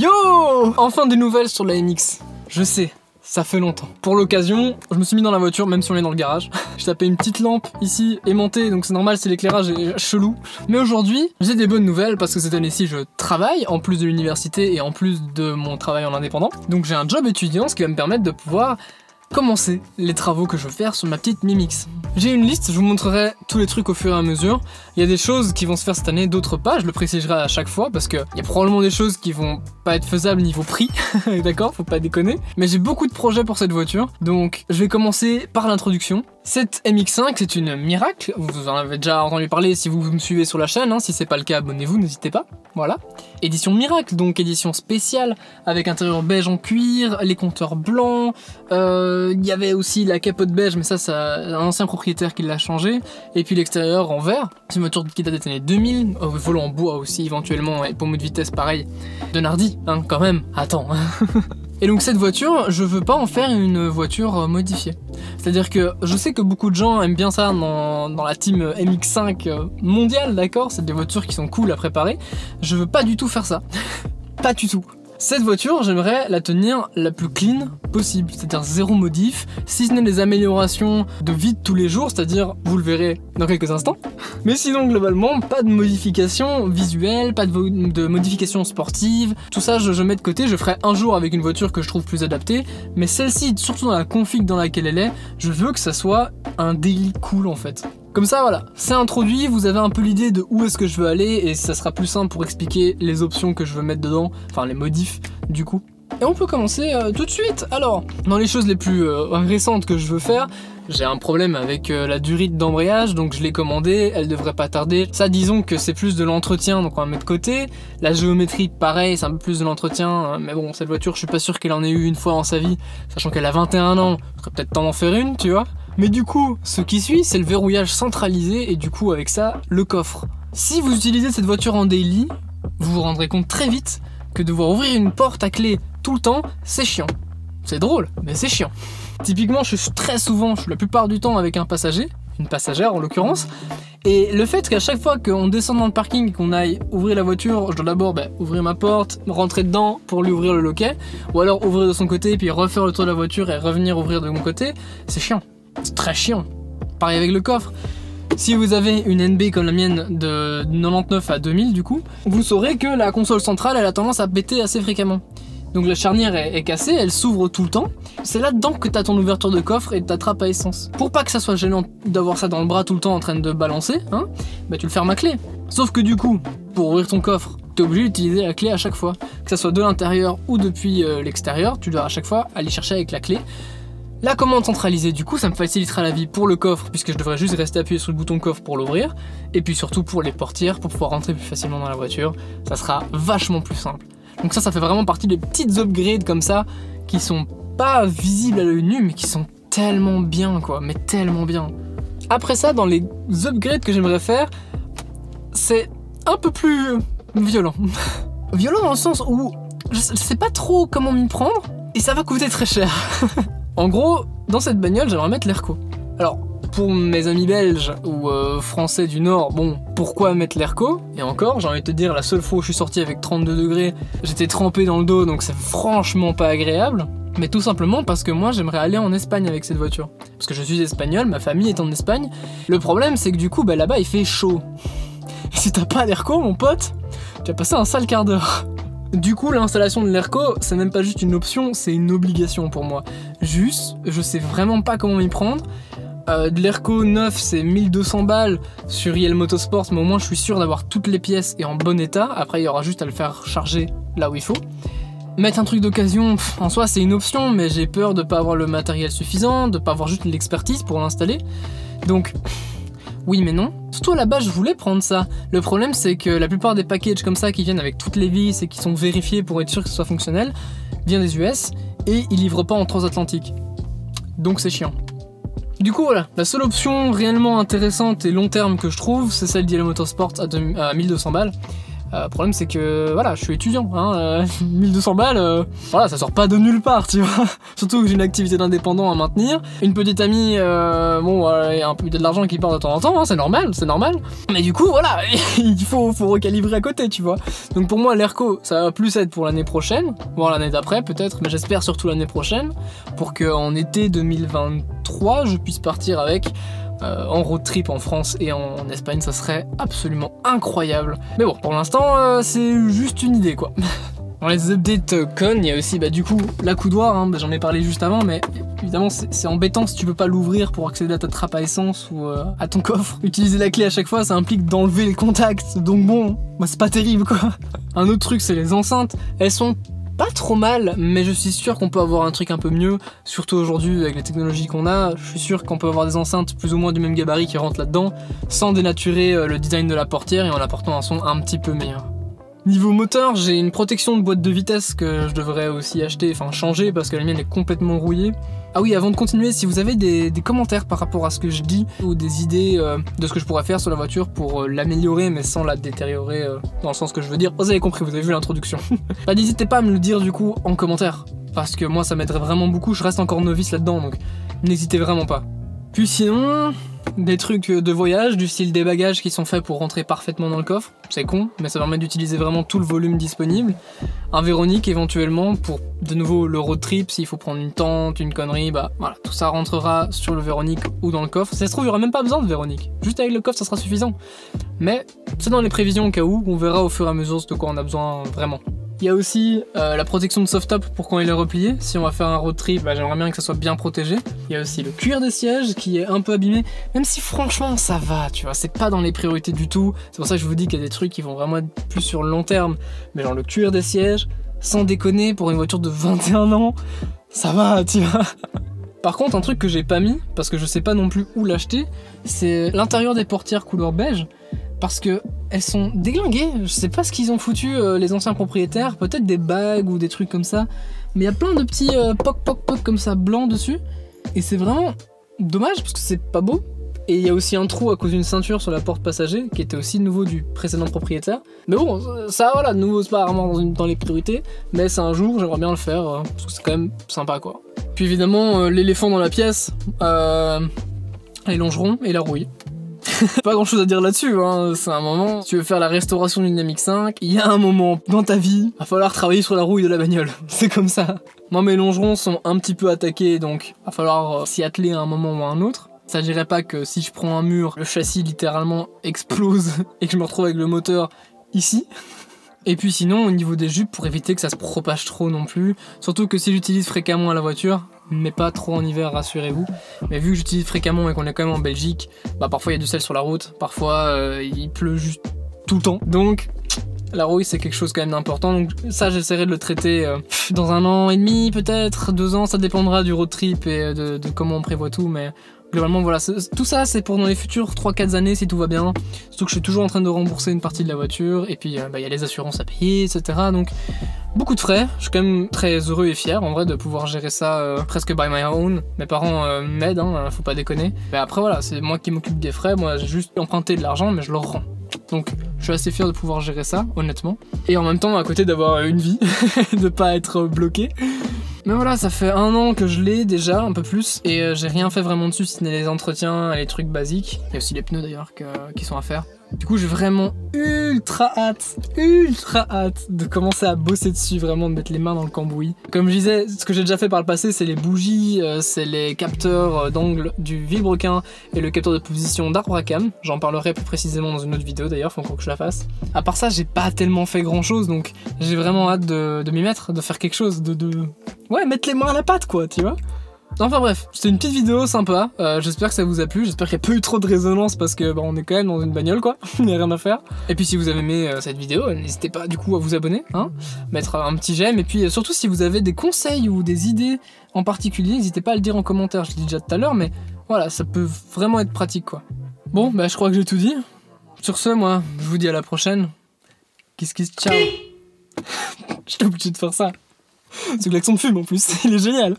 Yo! Enfin des nouvelles sur la MX. Je sais, ça fait longtemps. Pour l'occasion, je me suis mis dans la voiture, même si on est dans le garage. Je tapais une petite lampe ici, aimantée, donc c'est normal si l'éclairage est chelou. Mais aujourd'hui, j'ai des bonnes nouvelles parce que cette année-ci, je travaille, en plus de l'université et en plus de mon travail en indépendant. Donc j'ai un job étudiant, ce qui va me permettre de pouvoir commencer les travaux que je veux faire sur ma petite Mimix. J'ai une liste, je vous montrerai tous les trucs au fur et à mesure. Il y a des choses qui vont se faire cette année, d'autres pas, je le préciserai à chaque fois parce qu'il y a probablement des choses qui vont pas être faisables niveau prix, d'accord, faut pas déconner. Mais j'ai beaucoup de projets pour cette voiture, donc je vais commencer par l'introduction. Cette MX5, c'est une Miracle, vous en avez déjà entendu parler si vous me suivez sur la chaîne, hein. Si c'est pas le cas, abonnez-vous, n'hésitez pas, voilà. Édition Miracle, donc édition spéciale, avec intérieur beige en cuir, les compteurs blancs, il y avait aussi la capote beige, mais ça c'est un ancien propriétaire qui l'a changé, et puis l'extérieur en vert, c'est une voiture qui date des années 2000, volant en bois aussi éventuellement, et pommeau de vitesse pareil, de Nardi, hein, quand même, attends. Et donc cette voiture, je veux pas en faire une voiture modifiée. C'est-à-dire que je sais que beaucoup de gens aiment bien ça dans la team MX5 mondiale, d'accord? C'est des voitures qui sont cool à préparer. Je veux pas du tout faire ça. Pas du tout. Cette voiture, j'aimerais la tenir la plus clean possible, c'est-à-dire zéro modif, si ce n'est des améliorations de vie de tous les jours, c'est-à-dire, vous le verrez dans quelques instants. Mais sinon, globalement, pas de modification visuelle, pas de modification sportive, tout ça je mets de côté, je ferai un jour avec une voiture que je trouve plus adaptée, mais celle-ci, surtout dans la config dans laquelle elle est, je veux que ça soit un daily cool en fait. Comme ça, voilà, c'est introduit, vous avez un peu l'idée de où est-ce que je veux aller et ça sera plus simple pour expliquer les options que je veux mettre dedans, enfin les modifs du coup. Et on peut commencer tout de suite. Alors, dans les choses les plus récentes que je veux faire, j'ai un problème avec la durite d'embrayage, donc je l'ai commandée, elle devrait pas tarder. Ça, disons que c'est plus de l'entretien, donc on va mettre de côté. La géométrie, pareil, c'est un peu plus de l'entretien, mais bon, cette voiture, je suis pas sûr qu'elle en ait eu une fois en sa vie, sachant qu'elle a 21 ans, il serait peut-être temps d'en faire une, tu vois. Mais du coup, ce qui suit, c'est le verrouillage centralisé et du coup, avec ça, le coffre. Si vous utilisez cette voiture en daily, vous vous rendrez compte très vite que devoir ouvrir une porte à clé tout le temps, c'est chiant. C'est drôle, mais c'est chiant. Typiquement, je suis très souvent, la plupart du temps avec un passager, une passagère en l'occurrence, et le fait qu'à chaque fois qu'on descend dans le parking et qu'on aille ouvrir la voiture, je dois d'abord ouvrir ma porte, rentrer dedans pour lui ouvrir le loquet, ou alors ouvrir de son côté, puis refaire le tour de la voiture et revenir ouvrir de mon côté, c'est chiant. C'est très chiant. Pareil avec le coffre. Si vous avez une NB comme la mienne de 99 à 2000 du coup, vous saurez que la console centrale elle a tendance à péter assez fréquemment. Donc la charnière est cassée, elle s'ouvre tout le temps. C'est là-dedans que tu as ton ouverture de coffre et ta trappe à essence. Pour pas que ça soit gênant d'avoir ça dans le bras tout le temps en train de balancer, hein, tu le fermes à clé. Sauf que du coup, pour ouvrir ton coffre, tu es obligé d'utiliser la clé à chaque fois. Que ça soit de l'intérieur ou depuis l'extérieur, tu dois à chaque fois aller chercher avec la clé. La commande centralisée, du coup, ça me facilitera la vie pour le coffre, puisque je devrais juste rester appuyé sur le bouton coffre pour l'ouvrir, et puis surtout pour les portières, pour pouvoir rentrer plus facilement dans la voiture, ça sera vachement plus simple. Donc ça fait vraiment partie des petites upgrades comme ça, qui sont pas visibles à l'œil nu, mais qui sont tellement bien, quoi, mais tellement bien. Après ça, dans les upgrades que j'aimerais faire, c'est un peu plus violent. Violent dans le sens où je sais pas trop comment m'y prendre, et ça va coûter très cher. En gros, dans cette bagnole, j'aimerais mettre l'Airco. Alors, pour mes amis belges ou français du Nord, bon, pourquoi mettre l'Airco? Et encore, j'ai envie de te dire, la seule fois où je suis sorti avec 32 degrés, j'étais trempé dans le dos, donc c'est franchement pas agréable. Mais tout simplement parce que moi, j'aimerais aller en Espagne avec cette voiture. Parce que je suis espagnol, ma famille est en Espagne. Le problème, c'est que du coup, là-bas, il fait chaud. Et si t'as pas l'Airco, mon pote, tu vas passer un sale quart d'heure. Du coup, l'installation de l'Airco, c'est même pas juste une option, c'est une obligation pour moi. Juste, je sais vraiment pas comment m'y prendre. De l'Airco neuf, c'est 1200 balles sur IL Motorsport, mais au moins je suis sûr d'avoir toutes les pièces et en bon état. Après, il y aura juste à le faire charger là où il faut. Mettre un truc d'occasion, en soi, c'est une option, mais j'ai peur de pas avoir le matériel suffisant, de pas avoir juste l'expertise pour l'installer. Donc, oui mais non. Surtout à la base je voulais prendre ça. Le problème c'est que la plupart des packages comme ça qui viennent avec toutes les vis et qui sont vérifiés pour être sûr que ce soit fonctionnel, viennent des US et ils livrent pas en transatlantique. Donc c'est chiant. Du coup voilà, la seule option réellement intéressante et long terme que je trouve, c'est celle d'IL Motorsport à 1200 balles. Le problème c'est que voilà, je suis étudiant, hein, 1200 balles, voilà, ça sort pas de nulle part, tu vois. Surtout que j'ai une activité d'indépendant à maintenir, une petite amie, bon, il y a un peu de l'argent qui part de temps en temps, hein, c'est normal, mais du coup voilà, il faut recalibrer à côté, tu vois. Donc pour moi l'ERCO, ça va plus être pour l'année prochaine, voire l'année d'après peut-être, mais j'espère surtout l'année prochaine, pour qu'en été 2023, je puisse partir avec en road trip en France et en Espagne, ça serait absolument incroyable. Mais bon, pour l'instant, c'est juste une idée, quoi. Dans les updates con, il y a aussi du coup la coudoir, hein, j'en ai parlé juste avant, mais évidemment c'est embêtant si tu peux pas l'ouvrir pour accéder à ta trappe à essence ou à ton coffre. Utiliser la clé à chaque fois, ça implique d'enlever les contacts, donc bon, c'est pas terrible quoi. Un autre truc, c'est les enceintes, elles sont pas trop mal, mais je suis sûr qu'on peut avoir un truc un peu mieux, surtout aujourd'hui avec les technologies qu'on a. Je suis sûr qu'on peut avoir des enceintes plus ou moins du même gabarit qui rentrent là-dedans, sans dénaturer le design de la portière et en apportant un son un petit peu meilleur. Niveau moteur, j'ai une protection de boîte de vitesse que je devrais aussi acheter, enfin changer parce que la mienne est complètement rouillée. Ah oui, avant de continuer, si vous avez des commentaires par rapport à ce que je dis ou des idées de ce que je pourrais faire sur la voiture pour l'améliorer mais sans la détériorer dans le sens que je veux dire, vous avez compris, vous avez vu l'introduction. N'hésitez pas à me le dire du coup en commentaire parce que moi ça m'aiderait vraiment beaucoup, je reste encore novice là-dedans donc n'hésitez vraiment pas. Puis sinon, des trucs de voyage, du style des bagages qui sont faits pour rentrer parfaitement dans le coffre. C'est con, mais ça permet d'utiliser vraiment tout le volume disponible. Un Véronique éventuellement pour de nouveau le road trip, s'il faut prendre une tente, une connerie, voilà, tout ça rentrera sur le Véronique ou dans le coffre. Si ça se trouve, il n'y aura même pas besoin de Véronique. Juste avec le coffre, ça sera suffisant. Mais c'est dans les prévisions au cas où, on verra au fur et à mesure de quoi on a besoin vraiment. Il y a aussi la protection de soft-top pour quand il est replié. Si on va faire un road trip, j'aimerais bien que ça soit bien protégé. Il y a aussi le cuir des sièges qui est un peu abîmé, même si franchement ça va, tu vois, c'est pas dans les priorités du tout. C'est pour ça que je vous dis qu'il y a des trucs qui vont vraiment être plus sur le long terme. Mais genre le cuir des sièges, sans déconner, pour une voiture de 21 ans, ça va, tu vois. Par contre, un truc que j'ai pas mis, parce que je sais pas non plus où l'acheter, c'est l'intérieur des portières couleur beige. Parce que elles sont déglinguées, je sais pas ce qu'ils ont foutu les anciens propriétaires, peut-être des bagues ou des trucs comme ça, mais il y a plein de petits poc comme ça blancs dessus, et c'est vraiment dommage parce que c'est pas beau. Et il y a aussi un trou à cause d'une ceinture sur la porte passager qui était aussi nouveau du précédent propriétaire. Mais bon, ça voilà, de nouveau c'est pas vraiment dans les priorités, mais c'est un jour, j'aimerais bien le faire parce que c'est quand même sympa quoi. Puis évidemment, l'éléphant dans la pièce, les longerons et la rouille. Pas grand chose à dire là-dessus, hein. C'est un moment, si tu veux faire la restauration d'une MX-5, il y a un moment dans ta vie, va falloir travailler sur la rouille de la bagnole, c'est comme ça. Moi mes longerons sont un petit peu attaqués, donc va falloir s'y atteler à un moment ou à un autre. Ça dirait pas que si je prends un mur, le châssis littéralement explose et que je me retrouve avec le moteur ici. Et puis sinon, au niveau des jupes, pour éviter que ça se propage trop non plus, surtout que si j'utilise fréquemment à la voiture, mais pas trop en hiver, rassurez-vous. Mais vu que j'utilise fréquemment et qu'on est quand même en Belgique, parfois il y a du sel sur la route, parfois il pleut juste tout le temps. Donc la rouille c'est quelque chose quand même d'important, donc ça j'essaierai de le traiter dans 1 an et demi peut-être, 2 ans, ça dépendra du road trip et de comment on prévoit tout, mais globalement voilà, tout ça c'est pour dans les futures 3-4 années si tout va bien, surtout que je suis toujours en train de rembourser une partie de la voiture, et puis il y a les assurances à payer, etc. Donc beaucoup de frais, je suis quand même très heureux et fier en vrai de pouvoir gérer ça presque by my own. Mes parents m'aident, hein, faut pas déconner. Mais après voilà, c'est moi qui m'occupe des frais, moi j'ai juste emprunté de l'argent mais je leur rends. Donc je suis assez fier de pouvoir gérer ça, honnêtement. Et en même temps à côté d'avoir une vie, de pas être bloqué. Mais voilà, ça fait 1 an que je l'ai déjà, un peu plus, et j'ai rien fait vraiment dessus, si ce n'est les entretiens et les trucs basiques. Il y a aussi les pneus d'ailleurs qui sont à faire. Du coup j'ai vraiment ultra hâte de commencer à bosser dessus, vraiment de mettre les mains dans le cambouis. Comme je disais, ce que j'ai déjà fait par le passé, c'est les bougies, c'est les capteurs d'angle du vilebrequin et le capteur de position d'arbre à cam. J'en parlerai plus précisément dans une autre vidéo d'ailleurs, faut encore que je la fasse. À part ça, j'ai pas tellement fait grand chose, donc j'ai vraiment hâte de m'y mettre, de faire quelque chose, ouais, mettre les mains à la pâte quoi, tu vois. Enfin bref, c'était une petite vidéo sympa, j'espère que ça vous a plu, j'espère qu'il n'y a pas eu trop de résonance parce que on est quand même dans une bagnole quoi, il n'y a rien à faire. Et puis si vous avez aimé cette vidéo, n'hésitez pas du coup à vous abonner, hein, mettre un petit j'aime, et puis surtout si vous avez des conseils ou des idées en particulier, n'hésitez pas à le dire en commentaire, je l'ai dit déjà tout à l'heure, mais voilà, ça peut vraiment être pratique quoi. Bon, je crois que j'ai tout dit. Sur ce, moi, je vous dis à la prochaine. Kiss kiss, ciao. J'étais obligé de faire ça. C'est que l'accent de fume en plus, il est génial.